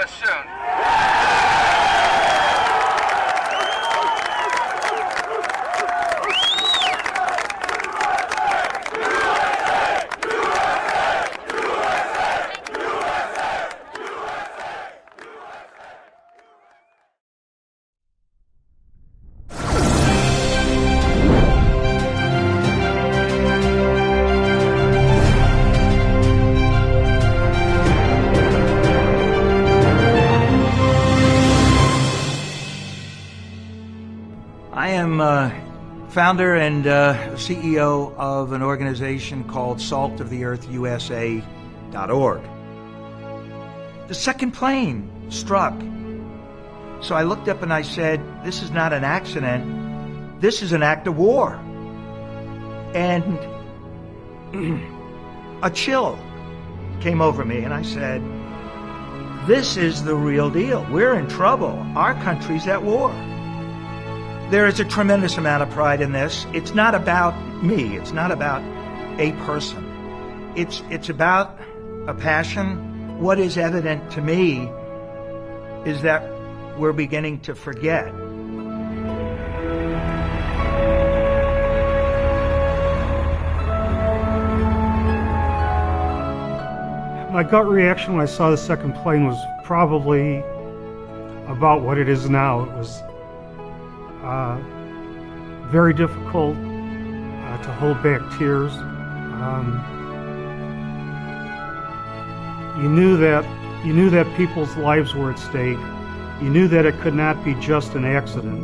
us soon. I am founder and CEO of an organization called saltoftheearthusa.org. The second plane struck. So I looked up and I said, this is not an accident. This is an act of war. And a chill came over me and I said, this is the real deal. We're in trouble. Our country's at war. There is a tremendous amount of pride in this. It's not about me. It's not about a person. It's about a passion. What is evident to me is that we're beginning to forget. My gut reaction when I saw the second plane was probably about what it is now. It was very difficult to hold back tears. You knew that people's lives were at stake. You knew that it could not be just an accident.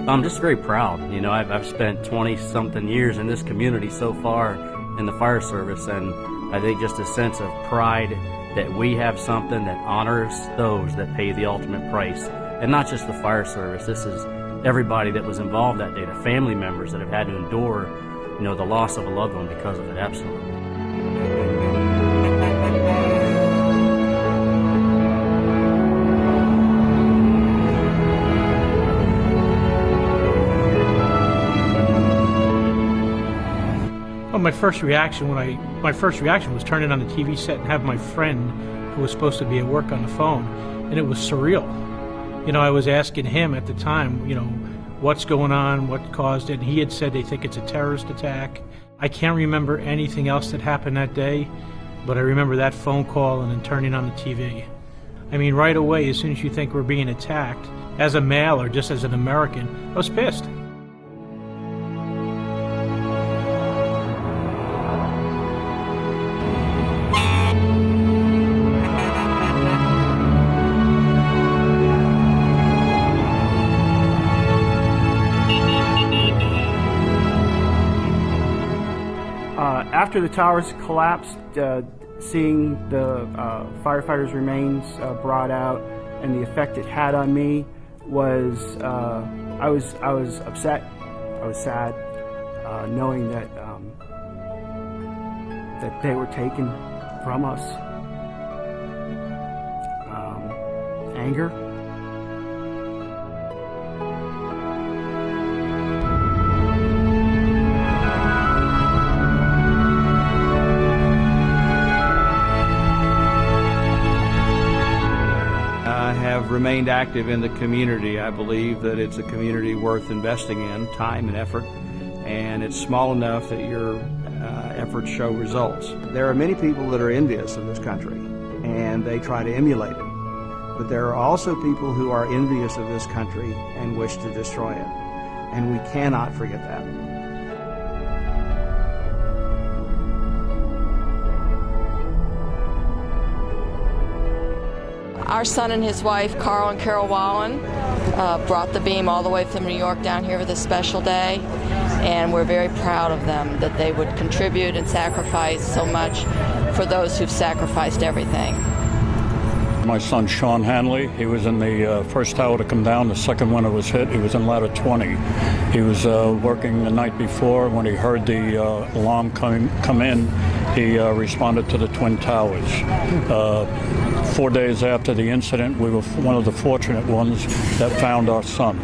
I'm just very proud. You know, I've spent 20-something years in this community so far in the fire service, and I think just a sense of pride that we have something that honors those that pay the ultimate price. And not just the fire service. This is everybody that was involved that day, the family members that have had to endure, you know, the loss of a loved one because of it. Absolutely. Well, my first reaction was turn it on the TV set and have my friend who was supposed to be at work on the phone, and it was surreal. You know, I was asking him at the time, you know, what's going on, what caused it, and he had said they think it's a terrorist attack. I can't remember anything else that happened that day, but I remember that phone call and then turning on the TV. I mean, right away, as soon as you think we're being attacked, as a male or just as an American, I was pissed. After the towers collapsed, seeing the firefighters' remains brought out and the effect it had on me was, I was upset. I was sad, knowing that that they were taken from us. Anger. Have remained active in the community. I believe that it's a community worth investing in, time and effort, and it's small enough that your efforts show results. There are many people that are envious of this country, and they try to emulate it. But there are also people who are envious of this country and wish to destroy it, and we cannot forget that. Our son and his wife, Carl and Carol Wallen, brought the beam all the way from New York down here for this special day, and we're very proud of them that they would contribute and sacrifice so much for those who've sacrificed everything. My son, Sean Hanley, he was in the first tower to come down. The second one that was hit, he was in ladder 20. He was working the night before. When he heard the alarm come in, he responded to the Twin Towers. 4 days after the incident, we were one of the fortunate ones that found our son.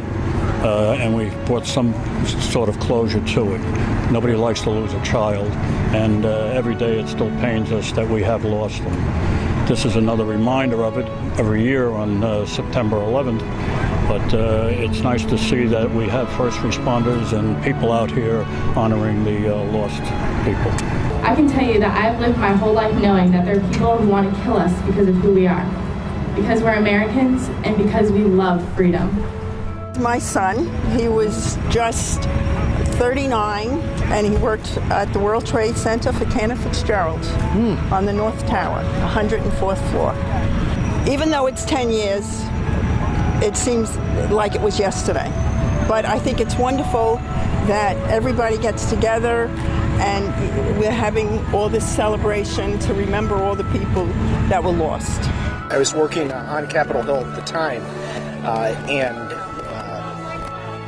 and we brought some sort of closure to it. Nobody likes to lose a child, and every day it still pains us that we have lost them. This is another reminder of it every year on September 11th, but it's nice to see that we have first responders and people out here honoring the lost people. I can tell you that I've lived my whole life knowing that there are people who want to kill us because of who we are, because we're Americans and because we love freedom. My son, he was just 39, and he worked at the World Trade Center for Cantor Fitzgerald on the North Tower, 104th floor. Even though it's 10 years, it seems like it was yesterday. But I think it's wonderful that everybody gets together and we're having all this celebration to remember all the people that were lost. I was working on Capitol Hill at the time and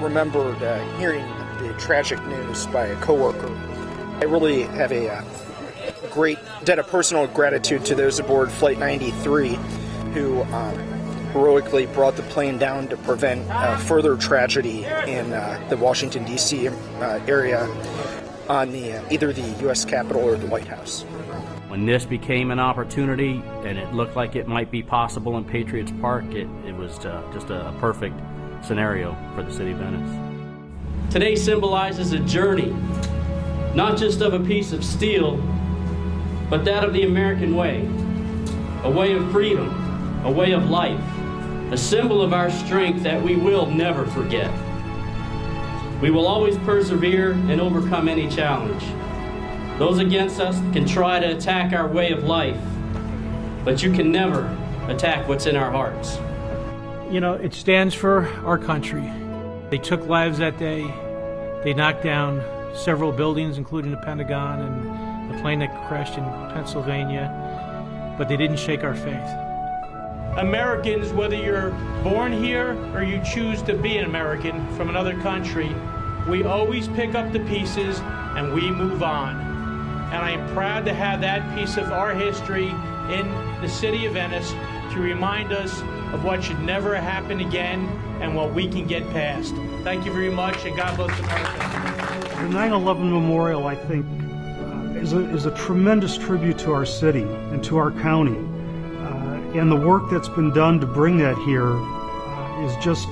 remembered hearing the tragic news by a coworker. I really have a great debt of personal gratitude to those aboard Flight 93 who heroically brought the plane down to prevent further tragedy in the Washington, D.C. area on either the U.S. Capitol or the White House. When this became an opportunity and it looked like it might be possible in Patriots Park, it was just a perfect scenario for the city of Venice. Today symbolizes a journey, not just of a piece of steel, but that of the American way, a way of freedom, a way of life, a symbol of our strength that we will never forget. We will always persevere and overcome any challenge. Those against us can try to attack our way of life, but you can never attack what's in our hearts. You know, it stands for our country. They took lives that day. They knocked down several buildings, including the Pentagon and the plane that crashed in Pennsylvania, but they didn't shake our faith. Americans, whether you're born here or you choose to be an American from another country, we always pick up the pieces and we move on. And I am proud to have that piece of our history in the city of Venice to remind us of what should never happen again and what we can get past. Thank you very much, and God bless America. The 9/11 Memorial, I think, is a tremendous tribute to our city and to our county. And the work that's been done to bring that here is just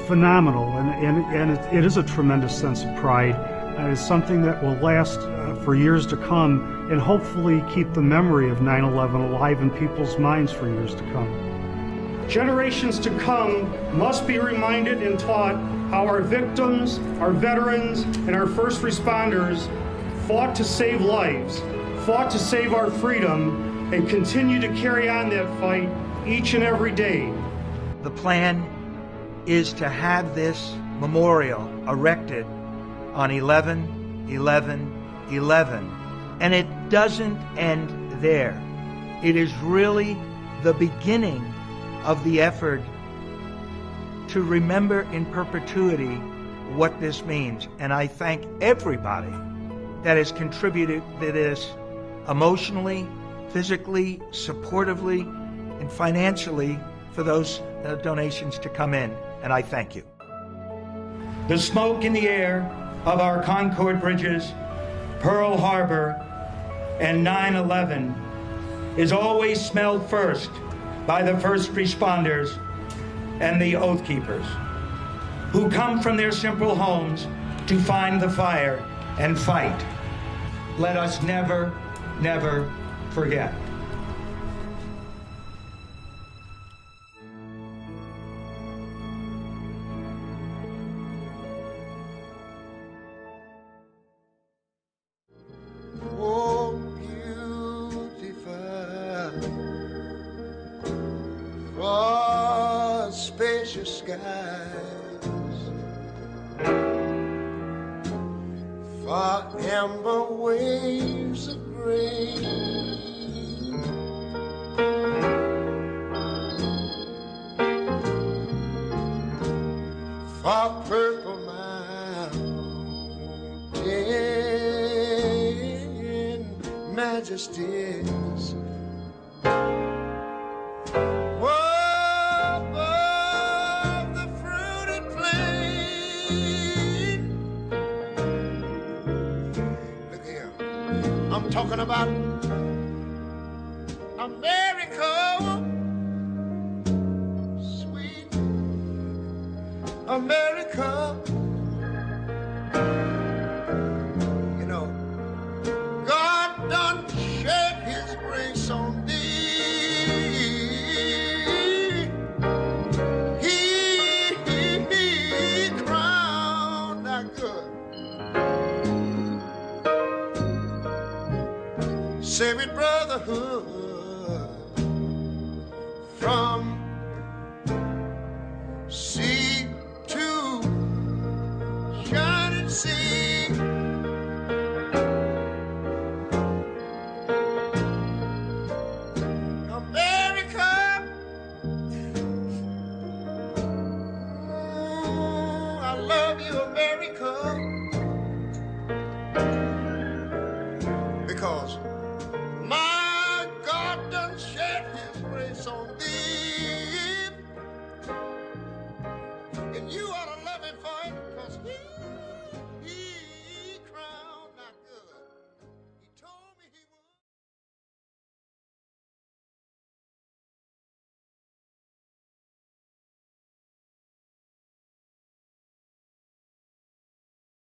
phenomenal, and it is a tremendous sense of pride. It's something that will last for years to come and hopefully keep the memory of 9/11 alive in people's minds for years to come. Generations to come must be reminded and taught how our victims, our veterans, and our first responders fought to save lives, fought to save our freedom, and continue to carry on that fight each and every day. The plan is to have this memorial erected on 11/11/11, and it doesn't end there. It is really the beginning of the effort to remember in perpetuity what this means. And I thank everybody that has contributed to this emotionally, physically, supportively, and financially for those donations to come in, and I thank you. The smoke in the air of our Concord bridges, Pearl Harbor, and 9/11 is always smelled first by the first responders and the Oath Keepers, who come from their simple homes to find the fire and fight. Let us never, never forget. Oh, beautiful, broad, spacious skies, far amber waves of grain, far purple mountain majesties, above the fruited plain. I'm talking about America, sweet America. You know, God done shed his grace on thee. He crowned thy good. Save it, brotherhood, from sea to shining sea. America, ooh, I love you, America, because